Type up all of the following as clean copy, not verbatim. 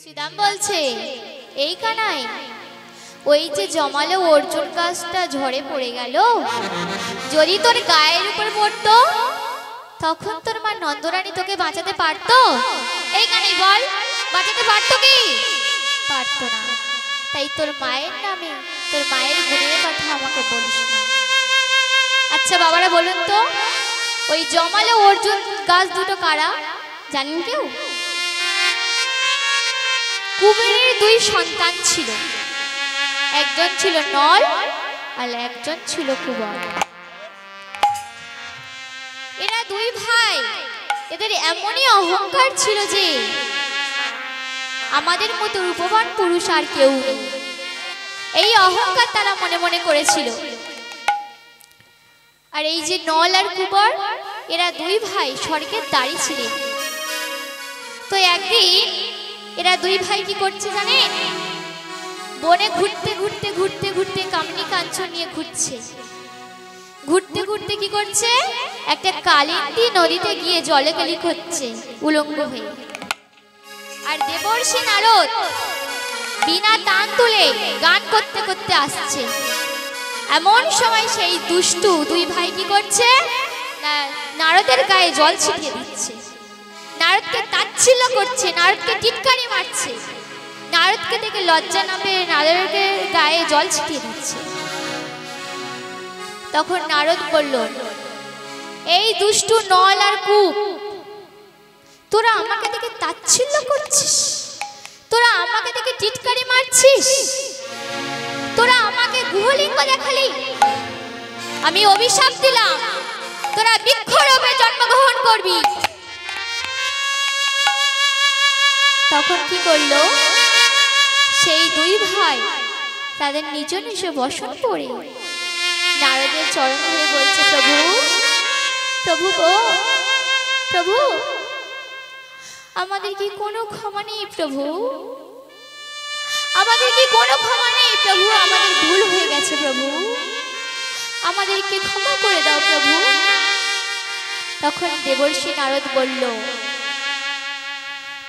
শ্রীদাম বলছে, এই কানাই, ওই যে জমালো অর্জুন গাছটা ঝড়ে পড়ে গেল, যদি তোর গায়ের উপর পড়তো তখন তোর মা নন্দরানী তোকে বাঁচাতে পারতো? এই কানাই বল, বাঁচাতে পারতো কি? পারতো না। তাই তোর মায়ের নামে, তোর মায়ের গুণের কথা আমাকে বলিস না। আচ্ছা বাবারা বলুন তো, ওই জমালো অর্জুন গাছ দুটো কারা জানেন কেউ? কুবেরের দুই সন্তান ছিল, একজন ছিল নল আর একজন ছিল কুবর। এরা দুই ভাই, এদের এমনই অহংকার ছিল যে আমাদের মতো রূপবান পুরুষ আর কেউ নেই, এই অহংকার তারা মনে মনে করেছিল। আর এই যে নল আর কুবর, এরা দুই ভাই স্বর্গের দাঁড়ি ছিলেন। তো একদিন এরা দুই ভাই কি করছে জানেন? বনে ঘুরতে ঘুরতে ঘুরতে ঘুরতে কামনি কাঞ্চন নিয়ে ঘুরছে। ঘুরতে ঘুরতে কি করছে? একটা কালিন্দী নদীতে গিয়ে জলে কেলি করছে উলঙ্গ হয়ে। আর দেবর্ষি নারদ বিনা তান তুলে গান করতে করতে আসছে। এমন সময় সেই দুষ্টু দুই ভাই কি করছে? নারদের গায়ে জল ছিটিয়ে দিচ্ছে, নারদকে তাচ্ছিল্য করছে, নারদকে টিটকারি মারছে। নারদকে দেখে লজ্জা না পেয়ে নারদের গায়ে জল ছিটিয়ে দিচ্ছে। তখন নারদ বলল, এই দুষ্টু নল আর কূপ, তোরা আমাকে দেখে তাচ্ছিল্য করছিস, তোরা আমাকে দেখে টিটকারি মারছিস, তোরা আমাকে গুহলিঙ্গ দেখালি, আমি অভিশাপ দিলাম তোরা বৃক্ষরূপে জন্মগ্রহণ করবি। তখন কি করলো? সেই দুই ভাই তাদের নিজ নিজ বসন পড়ে নারদের চরণ ধরে বলছে, প্রভু প্রভু গো, প্রভু আমাদের কি কোনো ক্ষমা নেই প্রভু, আমাদের কি কোনো ক্ষমা নেই প্রভু, আমাদের ভুল হয়ে গেছে প্রভু, আমাদেরকে ক্ষমা করে দাও প্রভু। তখন দেবর্ষি নারদ বলল,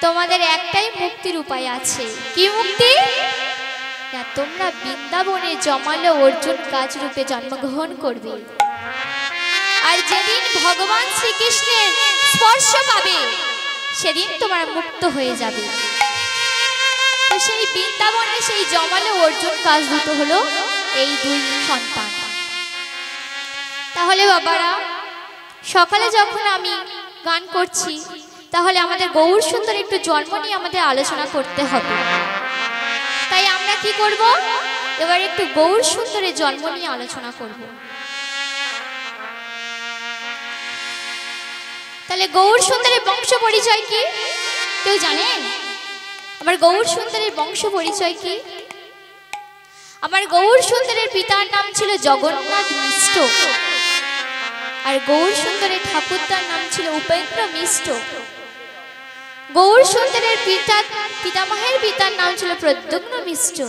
তোমাদের একটাই মুক্তির উপায় আছে। কি মুক্তি? না, তোমরা বৃন্দাবনে জমালো অর্জুন গাছ রূপে জন্মগ্রহণ করবে, আর যেদিন ভগবান শ্রীকৃষ্ণের স্পর্শ পাবে সেদিন তোমরা মুক্ত হয়ে যাবে। তো সেই বৃন্দাবনে সেই জমালো অর্জুন গাছ দুটো হলো এই দুই সন্তান। তাহলে বাবারা, সকালে যখন আমি গান করছি, তাহলে আমাদের গৌর সুন্দর একটু জন্ম নিয়ে আমাদের আলোচনা করতে হবে। তাই আমরা কি করব? এবার একটু গৌর সুন্দরের জন্ম নিয়ে আলোচনা করব। তাহলে গৌর সুন্দরের বংশ পরিচয় কি কেউ জানেন? আমার গৌর সুন্দরের বংশ পরিচয় কি? আমার গৌর সুন্দরের পিতার নাম ছিল জগন্নাথ মিশ্র, আর গৌর সুন্দরের ঠাকুরদার নাম ছিল উপেন্দ্র মিশ্র। গৌর সুন্দরের পিতামহের পিতার নাম ছিল প্রদ্যুম্ন মিশ্র,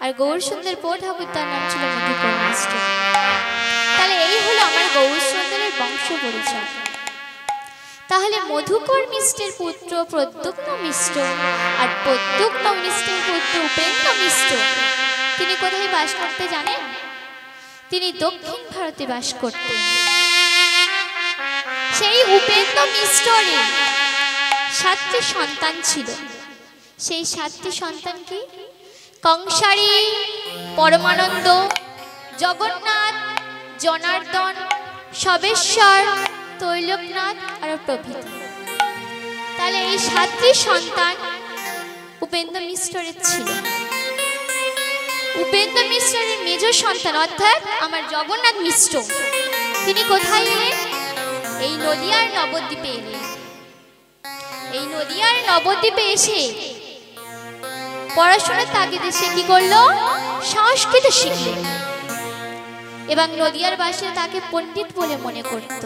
আর গৌর সুন্দর পো ঠাকুরদার নাম ছিল মধুকর মিশ্র। তাহলে এই হলো আমার গৌর সুন্দরের বংশ পরিচয়। তাহলে মধুকর মিশ্রের পুত্র প্রদ্যুম্ন মিশ্র, আর প্রদ্যুম্ন মিশ্রের পুত্র উপেন্দ্র মিশ্র, তিনি কোথায় বাস করতে জানেন? তিনি দক্ষিণ ভারতে বাস করতেন। সেই উপেন্দ্র মিশ্রের 7টি সন্তান ছিল। সেই 7টি সন্তান কি? কংসারী, পরমানন্দ, জগন্নাথ, জনার্দন, সবেশ্বর, তৈলকনাথ আর প্রভৃতি। তাহলে এই 7টি সন্তান উপেন্দ্র মিশ্রের ছিল। উপেন্দ্র মিশ্রের মেজ সন্তান অর্থাৎ আমার জগন্নাথ মিশ্র, তিনি কোথায় এলেন? এই নদিয়ার নবদ্বীপে এলেন। এই নদিয়ার নবদ্বীপে এসে পড়াশোনার তাগিদে সে কি করলো? সংস্কৃত শিখলেন, এবং নদিয়ার বাসী তাকে পণ্ডিত বলে মনে করত।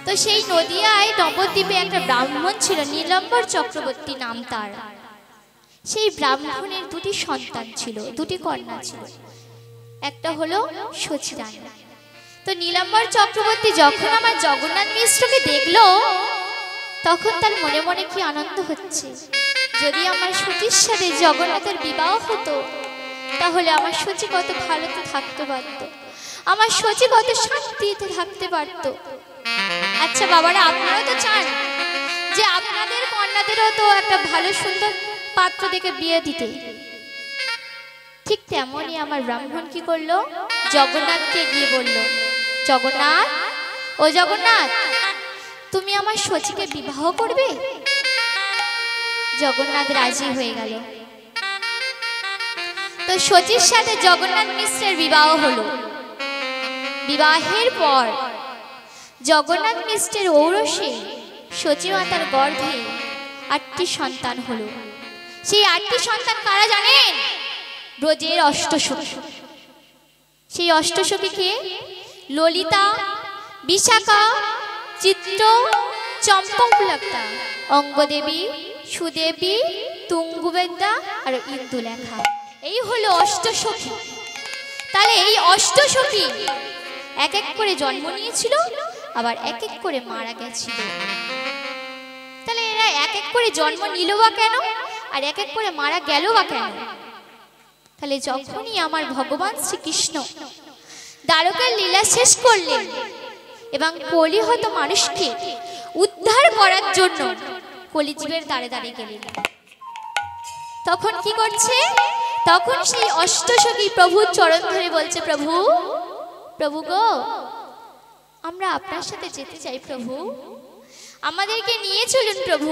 তো সেই নদিয়ায় নবদ্বীপে একটা ব্রাহ্মণ ছিল, নীলম্বর চক্রবর্তী নাম তার। সেই ব্রাহ্মণের 2টি সন্তান ছিল, 2টি কন্যা ছিল। একটা হলো সচিদানন্দা। তো নীলম্বর চক্রবর্তী যখন আমার জগন্নাথ মিশ্রকে দেখলো, তখন তার মনে মনে কি আনন্দ হচ্ছে, যদি আমার সতীর সাথে জগন্নাথের বিবাহ হতো তাহলে আমার সচি কত ভালোতে থাকতে পারত, আমার সচি কত শান্তিতে থাকতে পারত। আচ্ছা বাবারা, আপনারা তো চান যে আপনাদের কন্যাদেরও তো একটা ভালো সুন্দর পাত্র দেখে বিয়ে দিতে। ঠিক তেমনই আমার ব্রাহ্মণ কি করলো, জগন্নাথকে গিয়ে বলল, জগন্নাথ, ও জগন্নাথ, তুমি আমার সচিকে বিবাহ করবে? জগন্নাথ রাজি হয়ে গেল। তো সচির সাথে জগন্নাথ মিশ্রের বিবাহ হলো। বিবাহের পর জগন্নাথ মিশ্রের ঔরসে সচি মাতার গর্ভে 8টি সন্তান হলো। সেই 8টি সন্তান কারা জানেন? ব্রজের অষ্টসখী। সেই অষ্টসখীকে ললিতা, বিশাখা, চিত্র, চম্পকলতা, অঙ্গদেবী, সুদেবী, তুঙ্গুবেদা আর ইন্দুলেখা, এই হলো অষ্টসখী। তাহলে এই অষ্টসখী এক এক করে জন্ম নিয়েছিল, আবার এক এক করে মারা গেছিল। তাহলে এরা এক এক করে জন্ম নিল বা কেন, আর এক এক করে মারা গেল বা কেন? তাহলে যখনই আমার ভগবান শ্রীকৃষ্ণ দ্বারকার লীলা শেষ করলেন এবং কলিহত মানুষকে উদ্ধার করার জন্য কলিযুগের দ্বারে দ্বারে গেলেন, তখন কি করছে? তখন সেই অষ্টসখী প্রভুর চরণ ধরে বলছে, প্রভু, প্রভু গো, আমরা আপনার সাথে যেতে চাই প্রভু, আমাদেরকে নিয়ে চলুন প্রভু।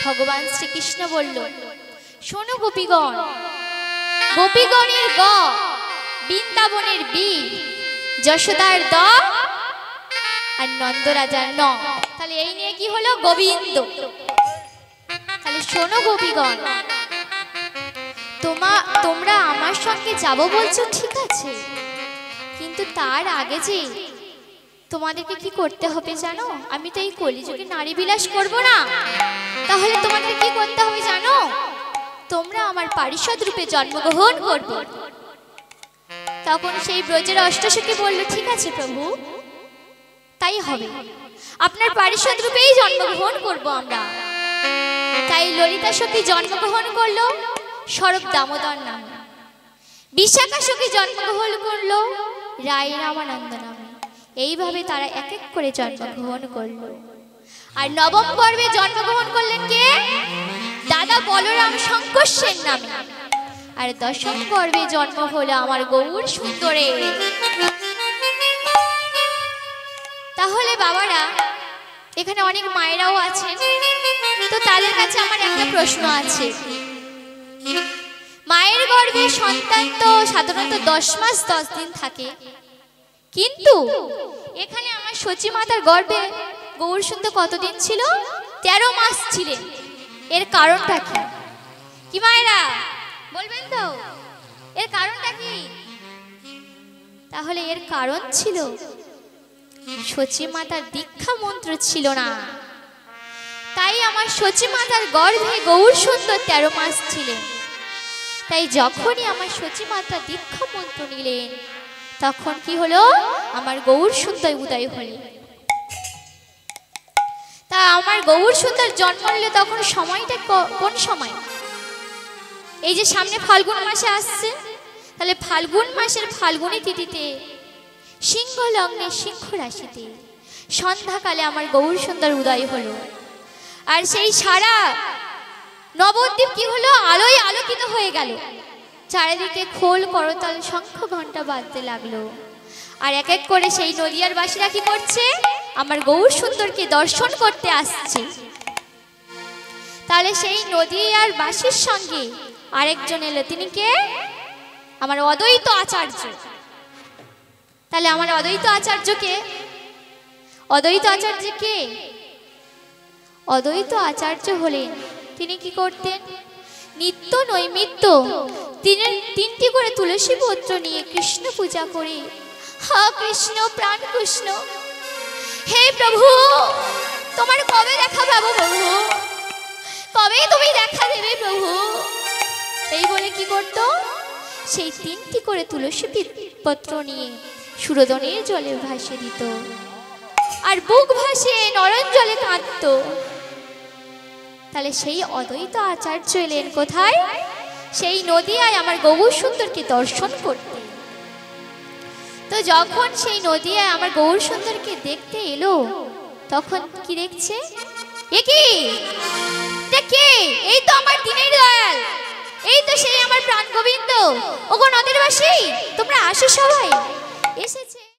ভগবান শ্রীকৃষ্ণ বলল, শোনো গোপীগণ, গোপীগণের গ, বৃন্দাবনের বি, যশোদার দ আর নন্দরাজার ন। তাহলে এই নিয়ে কি হলো? গোবিন্দ। তাহলে শোনো গোপীগণ, তোমরা আমার সঙ্গে যাবো বলছো, ঠিক আছে, কিন্তু তার আগে যে তোমাদেরকে কি করতে হবে জানো? আমি তো এই কলিযুগে নারী বিলাস করবো না, তাহলে তোমাদের কি করতে হবে জানো? তোমরা আমার পারিষদ রূপে জন্মগ্রহণ করবে। তখন সেই ব্রজের অষ্টসখী বলল, ঠিক আছে প্রভু, তাই হবে, আপনার পারিষদ রূপেই জন্মগ্রহণ করব আমরা। তাই ললিতা সখী জন্মগ্রহণ করলো শরৎ দামোদর নামে, বিশাখা সখী জন্মগ্রহণ করলো রায় রামানন্দ নামে। এইভাবে তারা এক এক করে জন্মগ্রহণ করলো। আর নবম পর্বে জন্মগ্রহণ করলেন কে? দাদা বলরাম শঙ্কর সেন নামে। আর দশম পর্বে জন্ম হলো আমার গৌর সুন্দরে। তাহলে বাবারা, এখানে অনেক মায়েরাও আছেন, তো তাদের কাছে আমার একটা প্রশ্ন আছে। মায়ের গর্ভে সন্তান তো সাধারণত 10 মাস 10 দিন থাকে, কিন্তু এখানে আমার সচি মাতার গর্ভে গৌর সুন্দর কতদিন ছিল? 13 মাস ছিলেন। এর কারণটা কি? কি মায়েরা বলবেন তো, এর কারণটা কি? তাহলে এর কারণ ছিল সচি মাতার দীক্ষা মন্ত্র ছিল না। তাই আমার সচি মাতার গর্ভে গৌর সুন্দর 13 মাস ছিলেন। তাই যখনই আমার সচি মাতা দীক্ষা মন্ত্র নিলেন, তখন কি হলো? আমার গৌর সুন্দর উদয় হলেন। তা আমার গৌর সুন্দর জন্ম নিল, তখন সময়টা কোন সময়? এই যে সামনে ফাল্গুন মাসে আসছে, তাহলে ফাল্গুন মাসের ফাল্গুনী তিথিতে সিংহ লগ্নে সিংহ রাশিতে সন্ধ্যাকালে আমার গৌর সুন্দর উদয় হলো। আর সেই সারা নবদ্বীপ কি হলো? আলোয় আলোকিত হয়ে গেল। চারিদিকে খোল করতাল শঙ্খ ঘন্টা বাজতে লাগলো। আর এক এক করে সেই নদিয়ার বাসীরা কি করছে? আমার গৌর সুন্দরকে দর্শন করতে আসছে। তাহলে সেই নদিয়ার বাসীর সঙ্গে আরেকজন এলো, তিনি কে? আমার অদ্বৈত আচার্য। তাহলে আমার অদ্বৈত আচার্যকে, অদ্বৈত আচার্য কে? অদ্বৈত আচার্য হলেন, তিনি কি করতেন? নিত্য নৈমিত্য তিনটি করে তুলসী পত্র নিয়ে কৃষ্ণ পূজা করে, হা কৃষ্ণ প্রাণ কৃষ্ণ, হে প্রভু তোমার কবে দেখা পাবো প্রভু, কবে তুমি দেখা দেবে প্রভু, এই বলে কি করত? সেই 3টি করে তুলসী পত্র নিয়ে সুরদনের জলে ভাসিয়ে দিত। আর বুক ভাসিয়ে নয়ন জলে কাঁদত। তাহলে সেই অদ্বৈত আচার্য এলেন কোথায়? সেই নদিয়ায় আমার গৌর সুন্দরকে দর্শন করতে। তো যখন সেই নদিয়ায় আমার গৌর সুন্দরকে দেখতে এলো, তখন কি দেখছে? এ কি? কে? এই তো আমার দিনের দয়াল, এই তো সেই আমার প্রাণ গোবিন্দ। ওগো নদীরবাসী, তোমরা আসো, সবাই এসেছে।